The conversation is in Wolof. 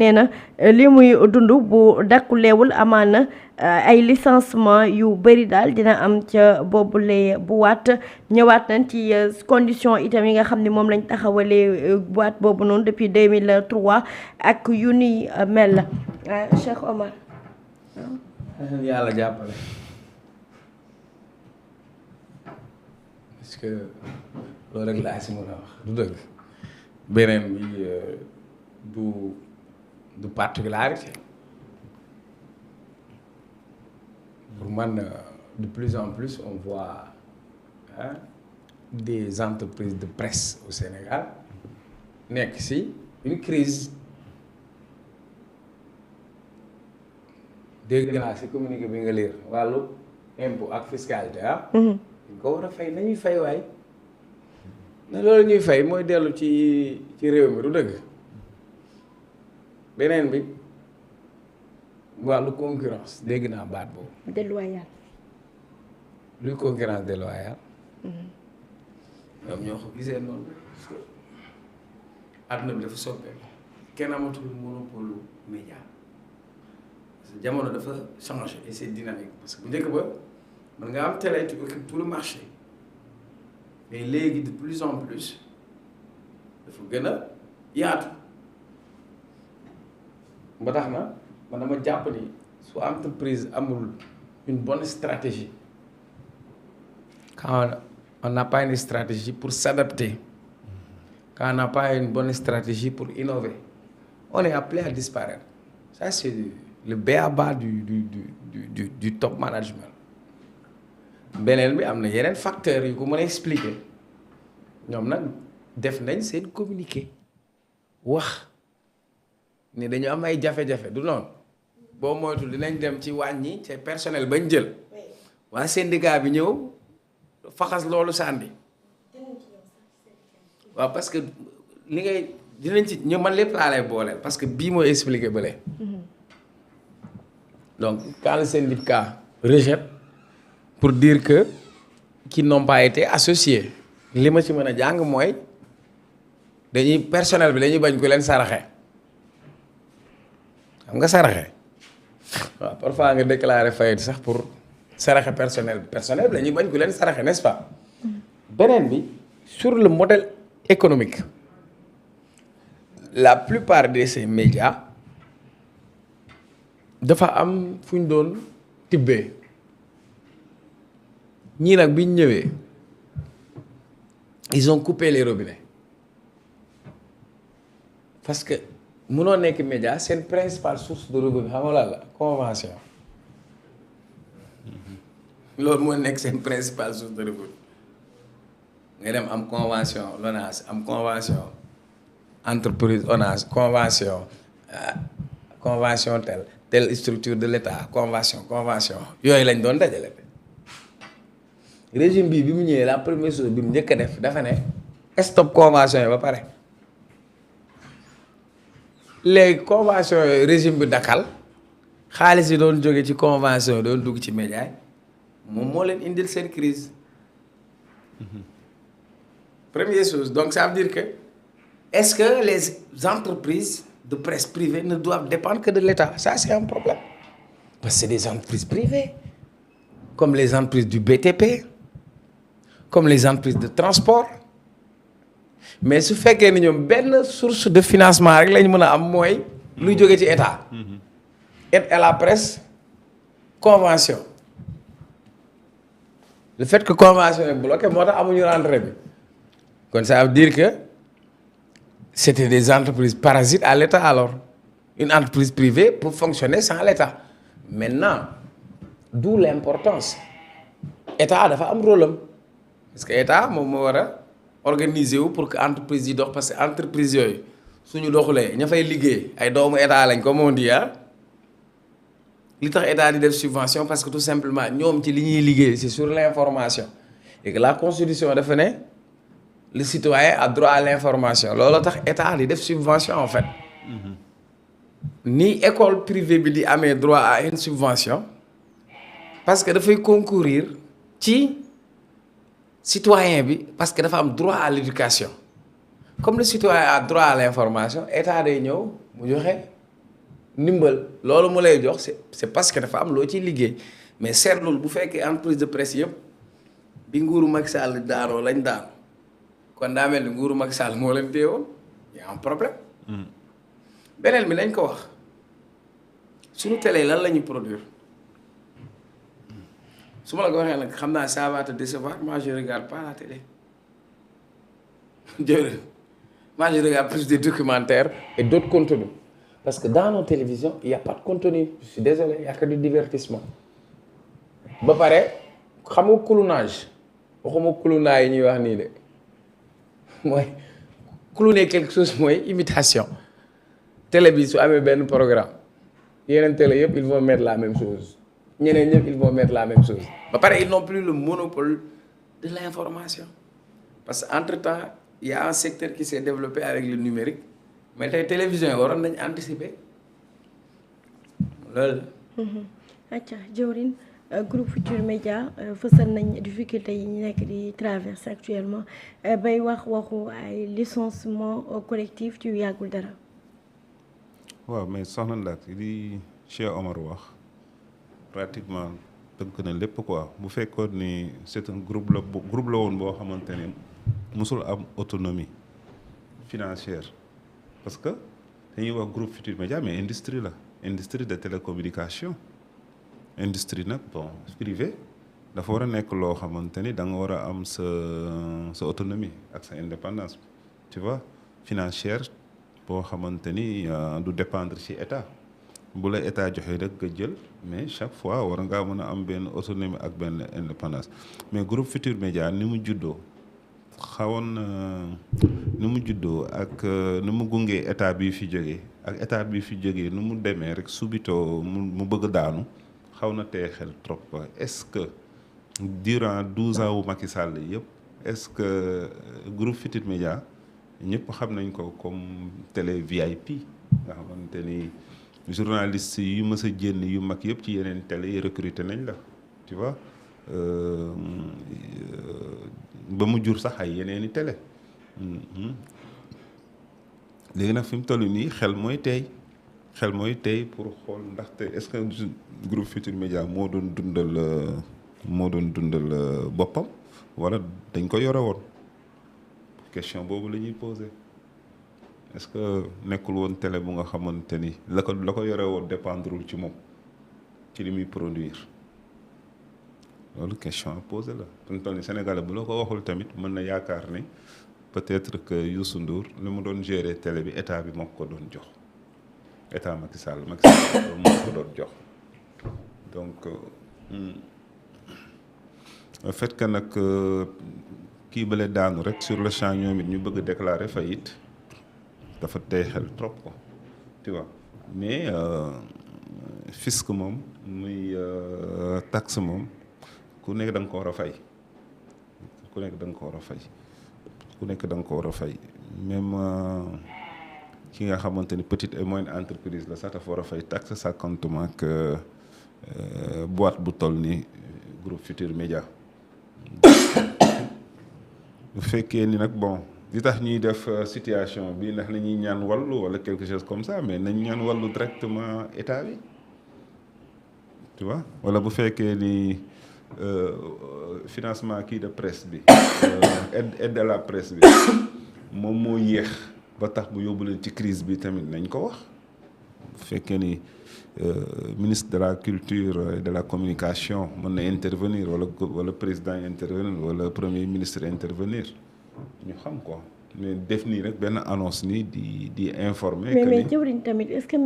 nee na li muy dund bu dakkuleewul amaana ay licenciement yu bëri daal dina am ca boobule boîte ñëwaat nañ ci condition itam yi nga xam ne moom lañ taxawalee boîte boobu noonu depuis 2003 ak yu ni mel Cheikh Omar. yàlla jàppale parce que loolu rek laa si mën a wax du dëgg beneen bi du particularité pour man de plus en plus on voit des entreprises de presse au Sénégal nekk si une crise dégg naa si communiqué bi nga lire wàllu impôt ak fiscalité dañ ko war a fay nañuy fay waay na loolu ñuy fay mooy dellu ci réew mi du dëgg beneen bi wàllu concurrence dégg naa baat boobu. déloyale. luy concurrence déloyale. ñoom ñoo ko gisee noonu parce que àdduna bi dafa soppeeku kenn amatul monopole média parce que jamono dafa changé et c'est dynamique parce que bu njëkk ba mën nga am télé tu occupes tout le marché mais léegi de plus en plus dafa gën a yaatu ba tax na man dama jàpp ni su entreprise amul une bonne stratégie quand on n'a pas une stratégie pour s'adapter quand on n'a pas une bonne stratégie pour innover on est appelé à disparaître ça c'est le b.a-ba du top management beneen bi am na yeneen facteurs yu ko mën a expliquer ñoom nag def nañ seen communiqué wax ni dañu am ay jafe-jafe du noonu boo moytul dinañ dem ci wàññi ci personnel bañ jël waa syndicat bi ñëw faxas loolu sànni waaw parce que li ngay dinañ ci ñu man lépp laa lay booleel parce que bii mooy expliqué bële donc quand le syndicat rejette pour dire que qu'ils n'ont pas été associés li ma ci mën a jàng mooy dañuy personnel bi dañuy bañ ko leen saraxe xam nga saraxe waaw parfois nga déclarer faillite sax pour saraxe personnel bi dañuy bañ ko leen saraxe n'est-ce pas beneen bi sur le modèle économique la plupart de ces médias dafa am fu ñu doon tibbee ñii nag bi ñu ñëwee ils ont coupé les robinets parce que mënoo nekk média seen principale source de revenu xam nga la convention loolu moo nekk seen principale source de revenu nga dem am convention LONASE am convention entreprise ONAS convention telle structure de l'État convention yooyu lañ doon dajale régime bi mu ñëwee la première chose bi mu njëkk a def dafa ne stop convention yi ba pare léegi convention yooyu régime bi dakkal xaalis yi doon jóge ci convention yi doon dugg ci média yi moom moo leen indil seen crise première chose donc ça veut dire que est-ce que les entreprises de presse privée ne doivent dépendre que de l'État ça c'est un problème parce que c'est des entreprises privées comme les entreprises du BTP comme les entreprises de transport mais su fekkee ni ñoom benn source de financement rek lañ mën a am mooy luy jóge ci état aide à la presse convention le fait que convention est bloquée moo tax amuñu rentrée bi kon ça veut dire que c'était des entreprises parasites à l'état alors une entreprise privée pour fonctionner sans l'état maintenant d'où l'importance état dafa am rôle am parce que état moom moo war a organiser wu pour que entreprise yi dox parce que entreprise yooyu suñu doxulee ña fay liggéey ay doomu état lañ comme on dit li tax état di def subvention parce que tout simplement ñoom ci li ñuy liggéey c'est sur l'information et que la constitution dafa ne le citoyen a droit à l'information loolu tax état di def subvention en fait ni école privée bi di amee droit à une subvention parce que dafay concourir ci citoyen bi parce que dafa am droit à l'éducation comme le citoyen a droit à l'information état day ñëw mu joxe ndimbal loolu mu lay jox c'est parce que dafa am loo ciy liggéey mais seetlul bu fekkee entreprise de presse yëpp bi nguuru Macky Sall daanoo lañ daanu kon daa mel ni nguuru Macky Sall moo leen téewoon y a un problème. beneen bi nañ ko wax suñu télé lan la ñuy produire su ma la ko waxee nag xam naa ça va te décevoir moi je regarde pas la télé moi je regarde plus des documentaires et d'autres contenus parce que dans nos télévisions il y a pas de contenu je suis désolé il y a que du divertissement ba pare xam nga clownage waxuma clownage yi ñuy wax nii de mooy clowner quelque chose mooy imitation télé bi su amee benn programme yeneen télé yëpp ils vont mettre la même chose ñeneen ñëpp ils vont mettre la même chose ba pare ils n'ont plus le monopole de l'information parce que entre-temps il y a un secteur qui s'est développé avec le numérique mais tey télévision yi waroon nañ anticiper loolu. acca jëwrin groupe Futurs Médias fësal nañ difficulté yi ñu nekk di traverser actuellement bay wax waxu ay licenciement collectif ci yàggul dara. waaw mais soxna Ndak li Cheikh Omar wax pratiquement tënk na lépp quoi bu fekkoon ni c'est un groupe la woon boo xamante ne musul am autonomie financière parce que dañuy wax groupe Futurs Médias mais industrie de télécommunication industrie nag bon privé dafa war a nekk loo xamante ni da nga war a am sa autonomie ak sa indépendance tu vois financière boo xamante ni du dépendre ci état bu la état joxe rek nga jël mais chaque fois war ngaa mën a am benn autonomie ak benn indépendance mais groupe Futurs Médias ni mu juddoo ni mu juddoo ak ni mu gungee état bi fi jógee ak état bi fi jógee ni mu demee rek subito mu bëgg daanu xaw na tee xel trop quoi est-ce que durant 12 ans wu Macky Sall yëpp est-ce que groupe Futurs Médias ñëpp xam nañ ko comme télé VIP nga xamante ni journaliste yu mës a génn yu mag yëpp ci yeneen télé yi recruter nañ la tu vois ba mu jur sax ay yeneeni télé léegi nag fi mu toll nii xel mooy tey pour xool ndaxte est-ce que groupe Futurs Médias moo doon dundal boppam wala dañ ko yore woon question boobu la ñuy poser est-ce que nekkul woon télé bu nga xamante ni la ko yore woon dépendrul ci moom ci li muy produire loolu question à poser la fi mu toll nii Sénégalais bu la ko waxul tamit mën na yaakaar ni peut-être que Youssou Ndour li mu doon gérer télé bi état bi moo ko doon jox état Macky Sall moo ko doon jox donc le fait que nag kii bale daanu rek sur le champ ñoom it ñu bëgg déclarer faillite dafa tey xel trop quoi tu vois mais fisc moom muy taxe moom ku nekk da nga ko war a fay même ki nga xamante ni petite et moyenne entreprise la sax dafa war a fay taxe ça compte que boîte bu toll ni groupe Futurs Médias bu fekkee ni nag bon li tax ñuy def situation bi ndax nañuy ñaan wàllu wala quelque chose comme ça mais nañ ñaan wàllu directement état bi tu vois wala bu fekkee ni financement kii de presse bi aide à la presse bi moom moo yéex ba tax bu yóbbu leen ci crise bi tamit nañ ko wax bu fekkee ni ministre de la culture et de la communication mën na intervenir wala président intervenir wala premier ministre intervenir ñu xam quoi mais def nii rek benn annonce nii di informer. mais jëwriñ tamit est-ce que